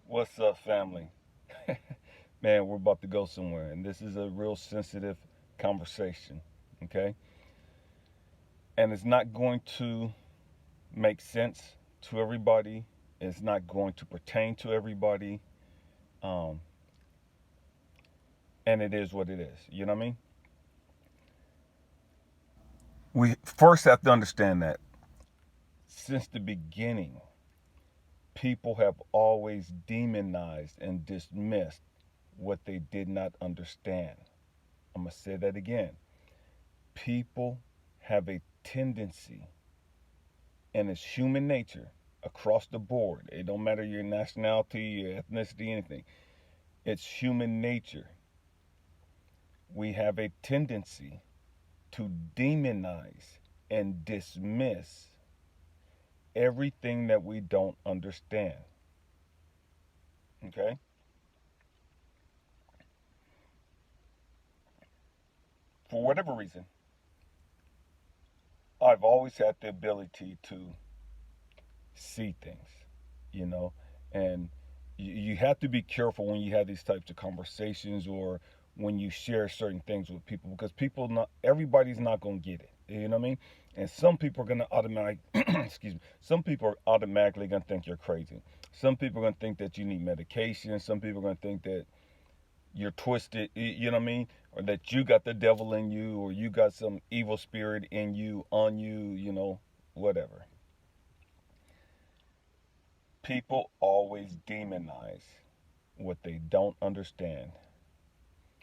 What's up, family? Man, we're about to go somewhere, and this is a real sensitive conversation, okay? And it's not going to make sense to everybody, it's not going to pertain to everybody, um, and it is what it is. You know what I mean? We first have to understand that since the beginning, people have always demonized and dismissed what they did not understand. I'm going to say that again. People have a tendency, and it's human nature across the board. It don't matter your nationality, your ethnicity, anything. It's human nature. We have a tendency to demonize and dismiss everything that we don't understand. Okay? For whatever reason, I've always had the ability to see things, you know, and you have to be careful when you have these types of conversations or when you share certain things with people because people not everybody's not going to get it. You know what I mean? And some people are going to automatically excuse me. Some people are automatically going to think you're crazy. Some people are going to think that you need medication. Some people are going to think that you're twisted, you know what I mean? Or that you got the devil in you or you got some evil spirit in you, on you, whatever. People always demonize what they don't understand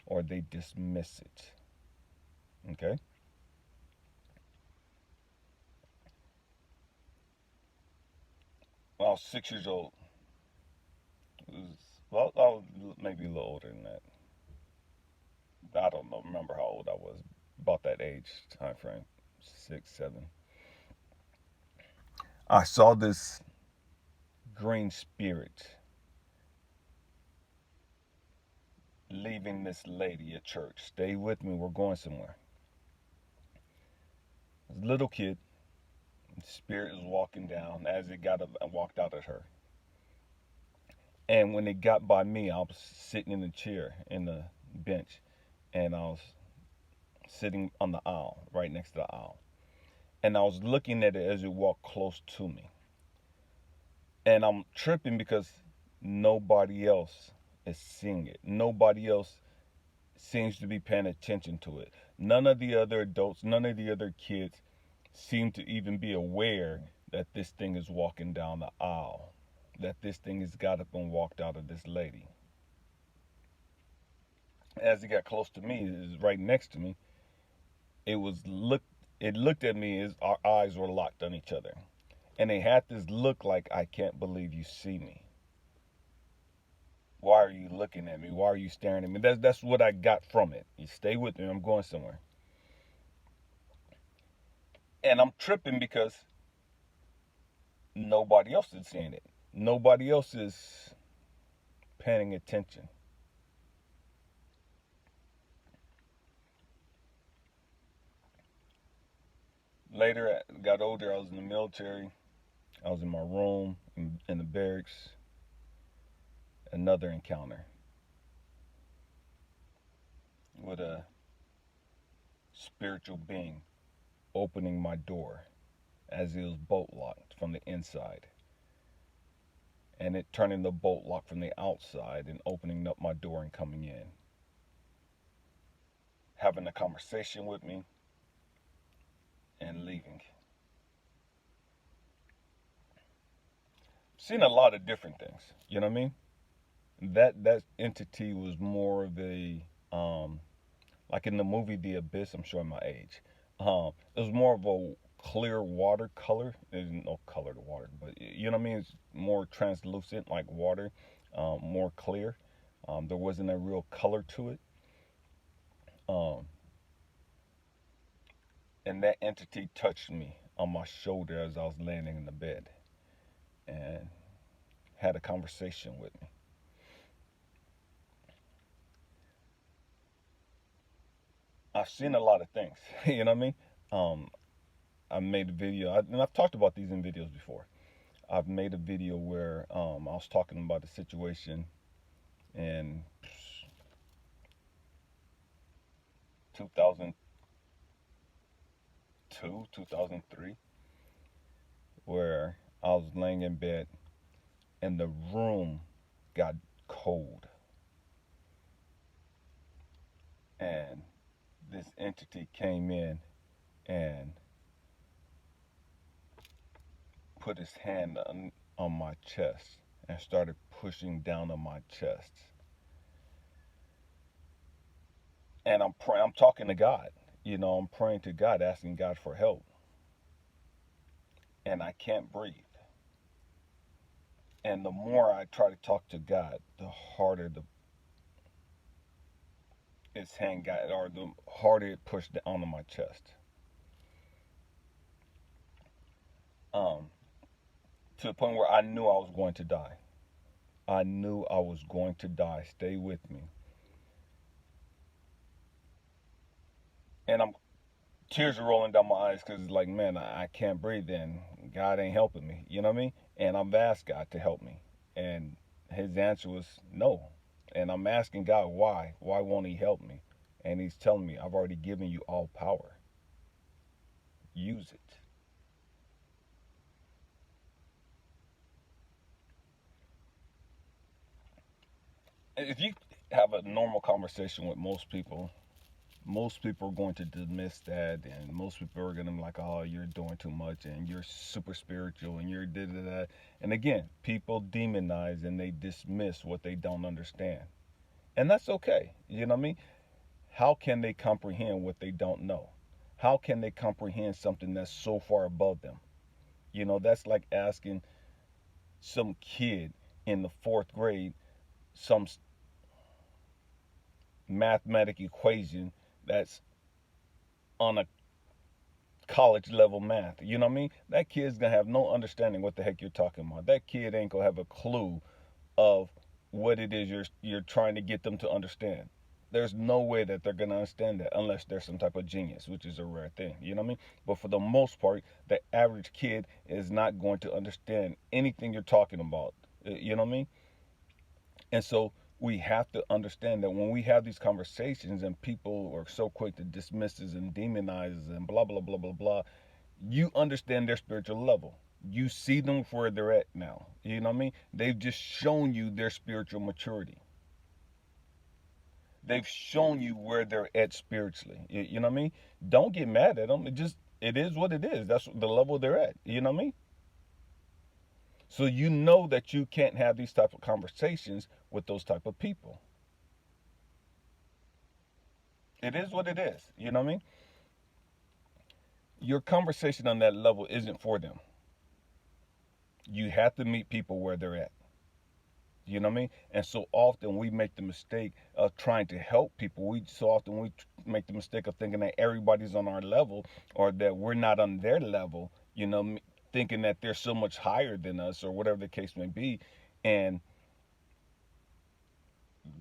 or they dismiss it. Okay? When I was 6 years old, well, I was maybe a little older than that. I don't know, remember how old I was. About that age time frame, 6, 7. I saw this green spirit leaving this lady at church. Stay with me, we're going somewhere. This little kid, the spirit was walking down as it got up and walked out at her. And when it got by me, I was sitting in the chair in the bench, and I was sitting on the aisle, right next to the aisle. And I was looking at it as it walked close to me. And I'm tripping because nobody else is seeing it. Nobody else seems to be paying attention to it. None of the other adults, none of the other kids seem to even be aware that this thing is walking down the aisle, that this thing has got up and walked out of this lady. As it got close to me, it was right next to me. It was look. It looked at me as our eyes were locked on each other, and they had this look like I can't believe you see me. Why are you looking at me? Why are you staring at me? That's what I got from it. You stay with me. I'm going somewhere, and I'm tripping because nobody else is seeing it. Nobody else is paying attention. Later, I got older. I was in the military. I was in my room in the barracks. Another encounter with a spiritual being opening my door as it was bolt locked from the inside, and it turning the bolt lock from the outside and opening up my door and coming in, having a conversation with me and leaving. Seen a lot of different things. You know what I mean? That entity was more of a like in the movie The Abyss. I'm showing my age. It was more of a clear water color. There's no color to water, but you know what I mean. It's more translucent, like water, more clear. There wasn't a real color to it. Um, and that entity touched me on my shoulder as I was laying in the bed and had a conversation with me. I've seen a lot of things. You know what I mean? Um, I made a video, and I've talked about these in videos before. I've made a video where I was talking about the situation in 2002, 2003, where I was laying in bed and the room got cold, and this entity came in and put his hand on my chest and started pushing down on my chest. And I'm praying, I'm talking to God. I'm praying to God, asking God for help, and I can't breathe. And the more I try to talk to God, the harder his hand got, or the harder it pushed down on my chest. Um, to the point where I knew I was going to die. I knew I was going to die. Stay with me. And tears are rolling down my eyes because it's like, man, I can't breathe and God ain't helping me. You know what I mean? And I've asked God to help me. And his answer was no. And I'm asking God why. Why won't he help me? And he's telling me, I've already given you all power. Use it. If you have a normal conversation with most people are going to dismiss that, and most people are going to be like, oh, you're doing too much and you're super spiritual and you're da da da. And again, people demonize and they dismiss what they don't understand. And that's okay. You know what I mean? How can they comprehend what they don't know? How can they comprehend something that's so far above them? That's like asking some kid in the fourth grade some mathematic equation that's on a college level math. You know what I mean? That kid's gonna have no understanding what the heck you're talking about. That kid ain't gonna have a clue of what it is you're trying to get them to understand. There's no way that they're gonna understand that unless they're some type of genius, which is a rare thing. You know what I mean? But for the most part, the average kid is not going to understand anything you're talking about. You know what I mean? And so we have to understand that when we have these conversations and people are so quick to dismiss and demonize and blah blah blah blah blah, you understand their spiritual level. You see them where they're at now. You know what I mean? They've just shown you their spiritual maturity. They've shown you where they're at spiritually. You know what I mean? Don't get mad at them. It is what it is. That's the level they're at. You know what I mean? So you know that you can't have these type of conversations with those type of people. It is what it is. You know what I mean? Your conversation on that level isn't for them. You have to meet people where they're at. You know what I mean? And so often we make the mistake of trying to help people. We make the mistake of thinking that everybody's on our level or that we're not on their level. Thinking that they're so much higher than us or whatever the case may be, and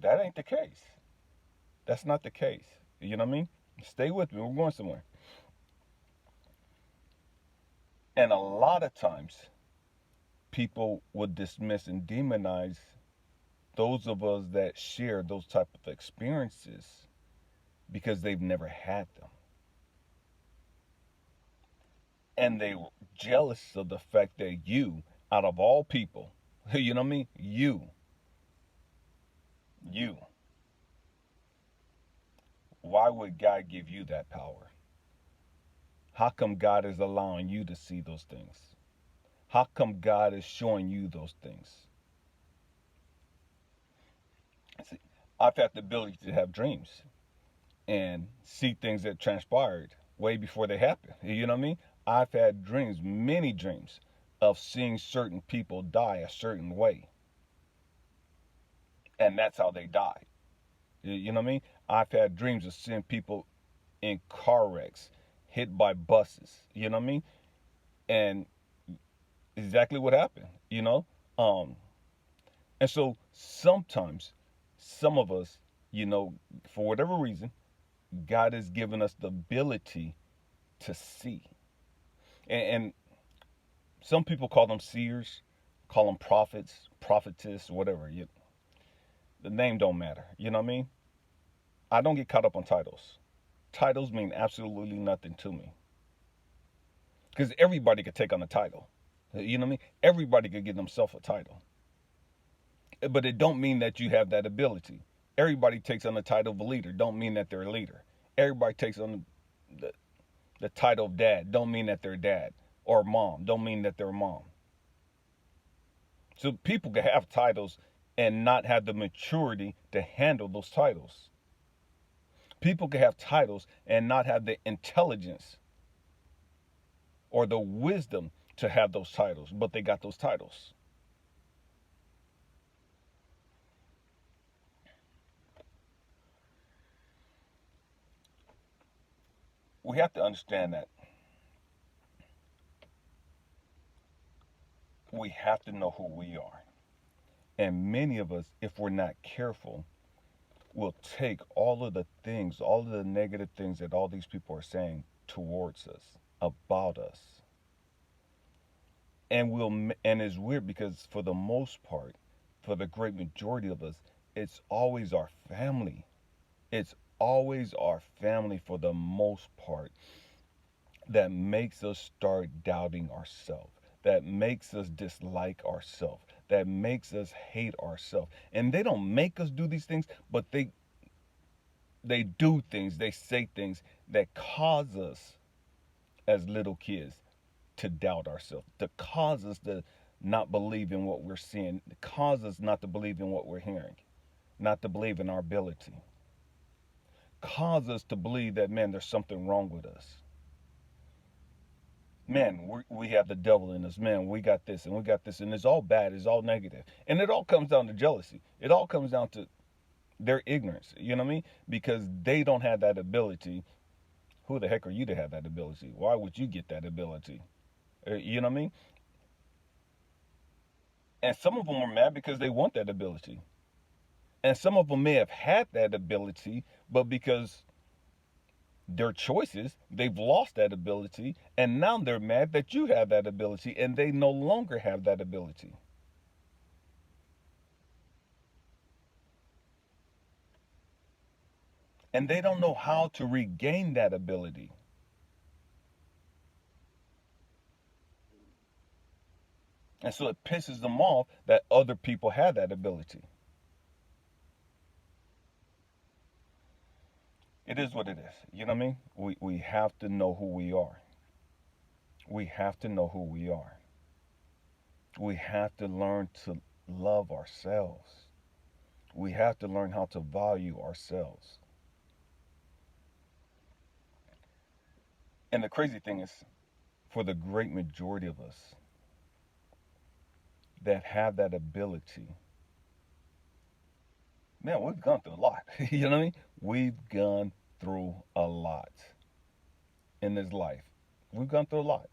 that ain't the case. That's not the case. You know what I mean? Stay with me. We're going somewhere. And a lot of times, people would dismiss and demonize those of us that share those type of experiences because they've never had them. And they were jealous of the fact that you, out of all people, you know what I mean? You, why would God give you that power? How come God is allowing you to see those things? How come God is showing you those things? See, I've had the ability to have dreams and see things that transpired way before they happened. You know what I mean? I've had dreams, many dreams, of seeing certain people die a certain way, and that's how they died. You know what I mean? I've had dreams of seeing people in car wrecks, hit by buses. You know what I mean? And exactly what happened. Um, and so sometimes, some of us, for whatever reason, God has given us the ability to see. And Some people call them seers, call them prophets, prophetess, whatever. The name don't matter. You know what I mean? I don't get caught up on titles. Titles mean absolutely nothing to me because everybody could take on a title. You know what I mean? Everybody could give themselves a title, but it don't mean that you have that ability. Everybody takes on the title of a leader. Don't mean that they're a leader. Everybody takes on the, the title of dad. Don't mean that they're a dad, or mom. Don't mean that they're a mom. So people can have titles and not have the maturity to handle those titles. People can have titles and not have the intelligence or the wisdom to have those titles, but they got those titles. We have to understand that we have to know who we are. And many of us, if we're not careful, will take all of the things, all of the negative things that all these people are saying towards us, about us. And it's weird because for the most part, for the great majority of us, it's always our family. It's always our family for the most part that makes us start doubting ourselves, that makes us dislike ourselves, that makes us hate ourselves. And they don't make us do these things, but they do things, they say things that cause us as little kids to doubt ourselves, to cause us to not believe in what we're seeing, to cause us not to believe in what we're hearing, not to believe in our ability, cause us to believe that, man, there's something wrong with us. Man, we have the devil in us. Man, we got this and we got this, and it's all bad. It's all negative, and it all comes down to jealousy. It all comes down to their ignorance. You know what I mean? Because they don't have that ability. Who the heck are you to have that ability? Why would you get that ability? You know what I mean? And some of them are mad because they want that ability, and some of them may have had that ability, but because their choices, they've lost that ability, and now they're mad that you have that ability, and they no longer have that ability. And they don't know how to regain that ability. And so it pisses them off that other people have that ability. It is what it is. You know what I mean? We have to know who we are. We have to know who we are. We have to learn to love ourselves. We have to learn how to value ourselves. And the crazy thing is, for the great majority of us that have that ability, man, we've gone through a lot. You know what I mean? We've gone through a lot in this life. We've gone through a lot.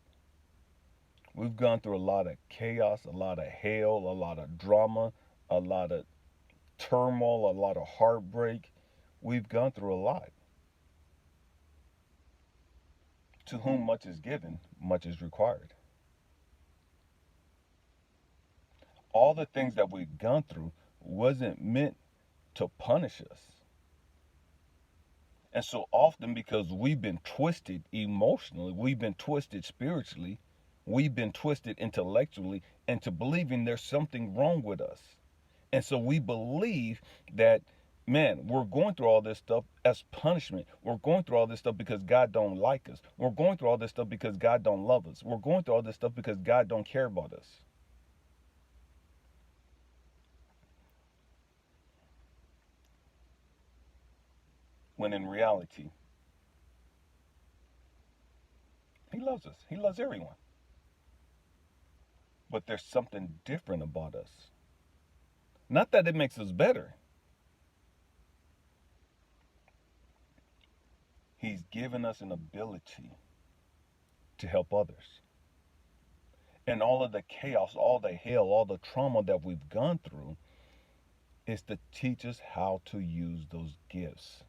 We've gone through a lot of chaos, a lot of hell, a lot of drama, a lot of turmoil, a lot of heartbreak. We've gone through a lot. To whom much is given, much is required. All the things that we've gone through wasn't meant to punish us. And so often, because we've been twisted emotionally, we've been twisted spiritually, we've been twisted intellectually into believing there's something wrong with us. And so we believe that, man, we're going through all this stuff as punishment. We're going through all this stuff because God don't like us. We're going through all this stuff because God don't love us. We're going through all this stuff because God don't care about us. When in reality, He loves us. He loves everyone. But there's something different about us. Not that it makes us better. He's given us an ability to help others. And all of the chaos, all the hell, all the trauma that we've gone through is to teach us how to use those gifts,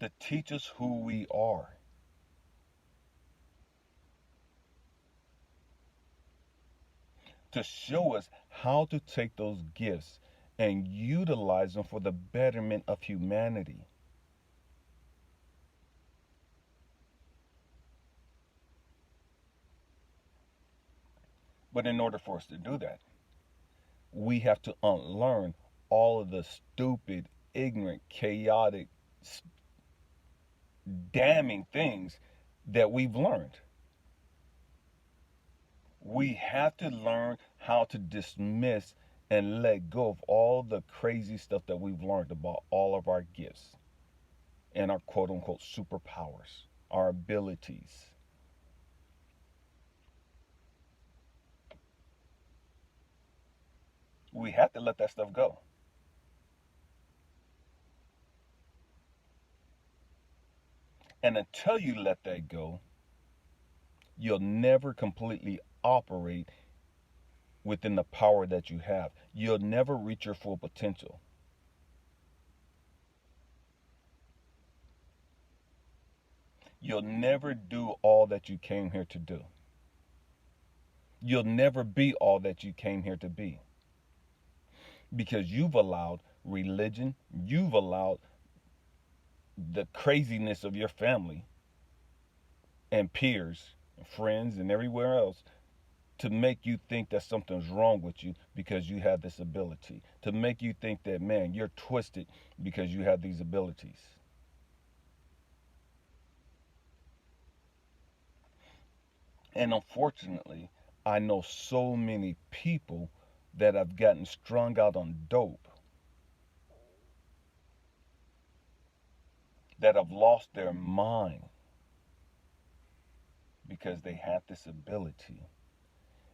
to teach us who we are. to show us how to take those gifts and utilize them for the betterment of humanity. But in order for us to do that, we have to unlearn all of the stupid, ignorant, chaotic, damning things that we've learned. We have to learn how to dismiss and let go of all the crazy stuff that we've learned about all of our gifts and our quote unquote superpowers, our abilities. We have to let that stuff go. And until you let that go, you'll never completely operate within the power that you have. You'll never reach your full potential. You'll never do all that you came here to do. You'll never be all that you came here to be because you've allowed religion, you've allowed the craziness of your family and peers, and friends, and everywhere else to make you think that something's wrong with you because you have this ability, to make you think that, man, you're twisted because you have these abilities. And unfortunately, I know so many people that have gotten strung out on dope, that have lost their mind because they had this ability.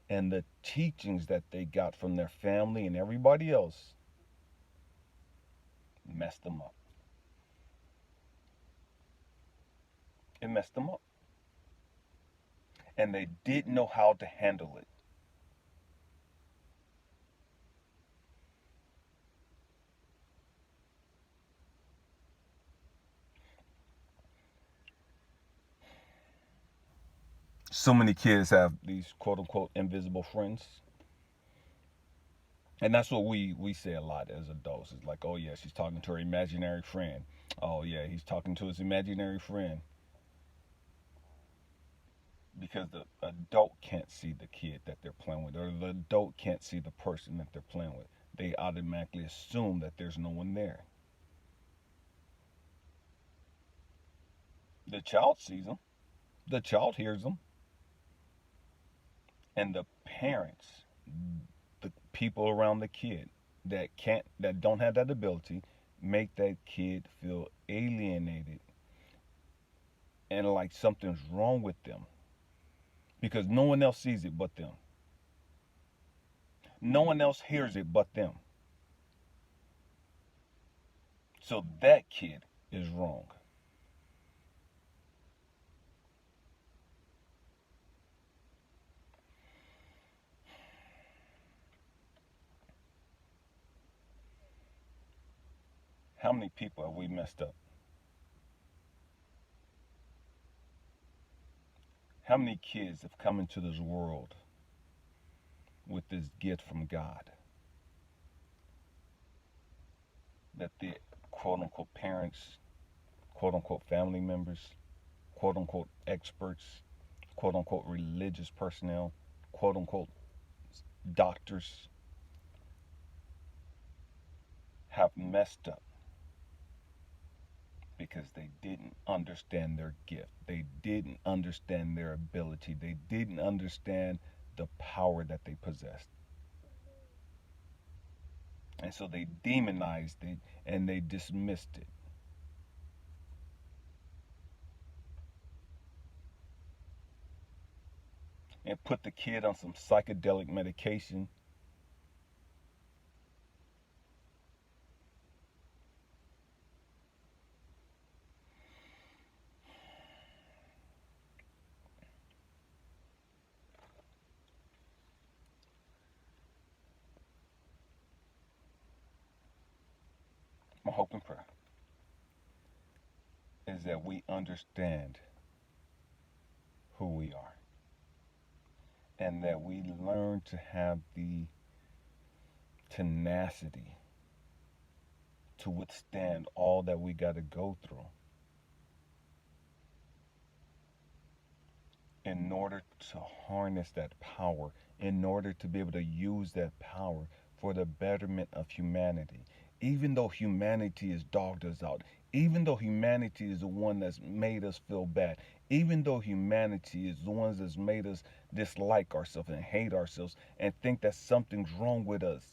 And the teachings that they got from their family and everybody else messed them up. It messed them up. And they didn't know how to handle it. So many kids have these quote unquote invisible friends. And that's what we say a lot as adults. It's like, oh yeah, she's talking to her imaginary friend. Oh yeah, he's talking to his imaginary friend. Because the adult can't see the kid that they're playing with, or the adult can't see the person that they're playing with. They automatically assume that there's no one there. The child sees them, the child hears them, and the parents, the people around the kid that don't have that ability, make that kid feel alienated and like something's wrong with them because no one else sees it but them. No one else hears it but them. So that kid is wrong. How many people have we messed up? How many kids have come into this world with this gift from God that the quote unquote parents, quote unquote family members, quote unquote experts, quote unquote religious personnel, quote unquote doctors have messed up because they didn't understand their gift. They didn't understand their ability. They didn't understand the power that they possessed. And so they demonized it and they dismissed it. And put the kid on some psychedelic medication. My hope and prayer is that we understand who we are and that we learn to have the tenacity to withstand all that we got to go through in order to harness that power, in order to be able to use that power for the betterment of humanity. Even though humanity has dogged us out, even though humanity is the one that's made us feel bad, even though humanity is the ones that's made us dislike ourselves and hate ourselves and think that something's wrong with us,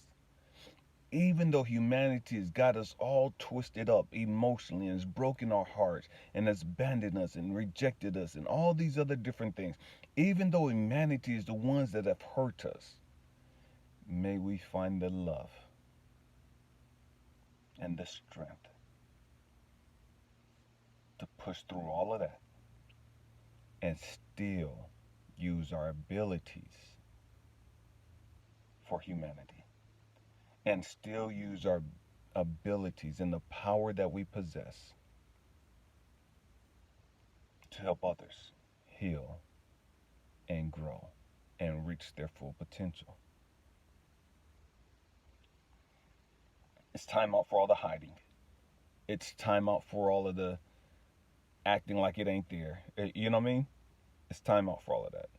even though humanity has got us all twisted up emotionally and has broken our hearts and has abandoned us and rejected us and all these other different things, even though humanity is the ones that have hurt us, may we find the love and the strength to push through all of that and still use our abilities for humanity and still use our abilities and the power that we possess to help others heal and grow and reach their full potential. It's time out for all the hiding. It's time out for all of the acting like it ain't there. You know what I mean? It's time out for all of that.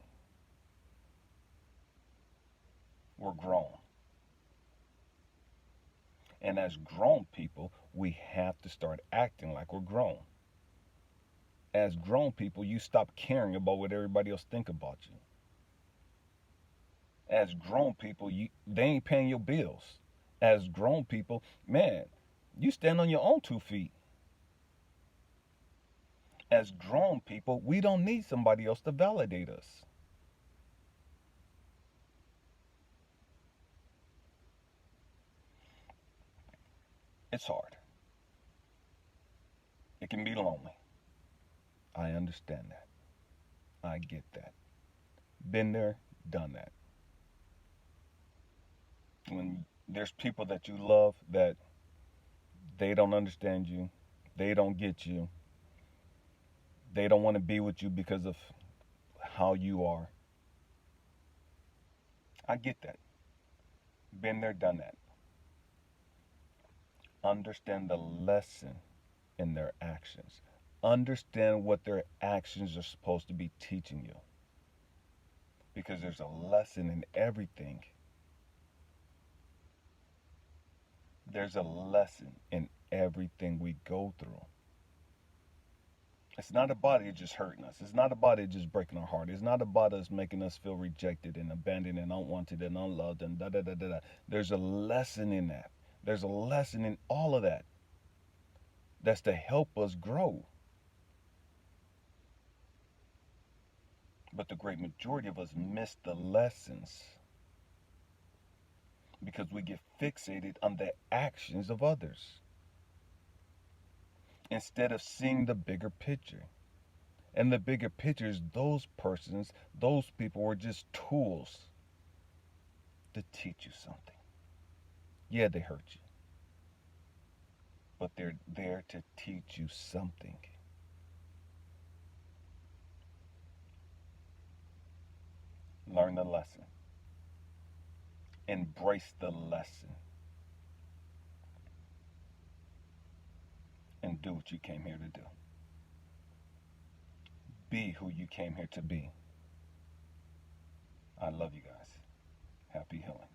We're grown. And as grown people, we have to start acting like we're grown. As grown people, you stop caring about what everybody else think about you. As grown people, they ain't paying your bills. As grown people, man, you stand on your own 2 feet. As grown people, we don't need somebody else to validate us. It's hard. It can be lonely. I understand that. I get that. Been there, done that. When there's people that you love that they don't understand you, they don't get you, they don't want to be with you because of how you are. I get that. Been there, done that. Understand the lesson in their actions. Understand what their actions are supposed to be teaching you. Because there's a lesson in everything. There's a lesson in everything we go through. It's not about it just hurting us. It's not about it just breaking our heart. It's not about us making us feel rejected and abandoned and unwanted and unloved and da da da da da. There's a lesson in that. There's a lesson in all of that. That's to help us grow. But the great majority of us miss the lessons because we get fixated on the actions of others instead of seeing the bigger picture. And the bigger picture is those persons, those people were just tools to teach you something. Yeah, they hurt you, but they're there to teach you something. Learn the lesson, embrace the lesson, and do what you came here to do. Be who you came here to be. I love you guys. Happy healing.